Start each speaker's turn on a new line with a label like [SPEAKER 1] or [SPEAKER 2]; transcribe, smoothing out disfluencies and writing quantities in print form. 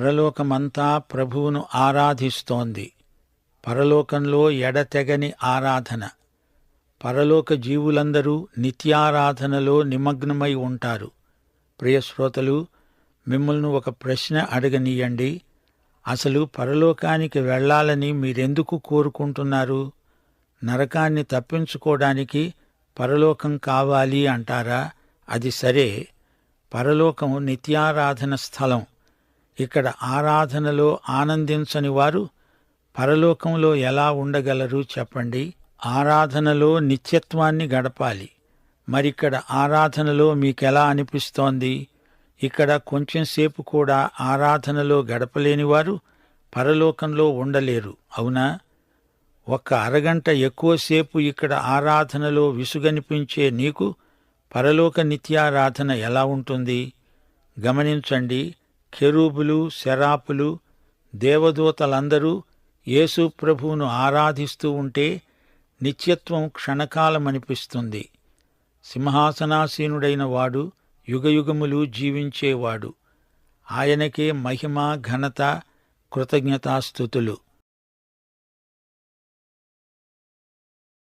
[SPEAKER 1] పరలోకమంతా ప్రభువును ఆరాధిస్తోంది. పరలోకంలో ఎడతెగని ఆరాధన. పరలోక జీవులందరూ నిత్యారాధనలో నిమగ్నమై ఉంటారు. ప్రియశ్రోతలు, మిమ్మల్ని ఒక ప్రశ్న అడగనీయండి. అసలు పరలోకానికి వెళ్ళాలని మీరెందుకు కోరుకుంటున్నారు? నరకాన్ని తప్పించుకోవడానికి పరలోకం కావాలి అంటారా? అది సరే. పరలోకం నిత్యారాధన స్థలం. ఇక్కడ ఆరాధనలో ఆనందించని వారు పరలోకంలో ఎలా ఉండగలరు చెప్పండి? ఆరాధనలో నిత్యత్వాన్ని గడపాలి. మరిక్కడ ఆరాధనలో మీకెలా అనిపిస్తోంది? ఇక్కడ కొంచెంసేపు కూడా ఆరాధనలో గడపలేనివారు పరలోకంలో ఉండలేరు, అవునా? ఒక్క అరగంట ఎక్కువసేపు ఇక్కడ ఆరాధనలో విసుగనిపించే నీకు పరలోక నిత్యారాధన ఎలా ఉంటుంది? గమనించండి, కెరూబులు, సెరాపులు, దేవదూతలందరూ యేసు ప్రభువును ఆరాధిస్తూ ఉంటే నిత్యత్వం క్షణకాలమనిపిస్తుంది. సింహాసనాసీనుడైన వాడు యుగయుగములు జీవించేవాడు. ఆయనకే మహిమ, ఘనత, కృతజ్ఞతాస్తుతులు.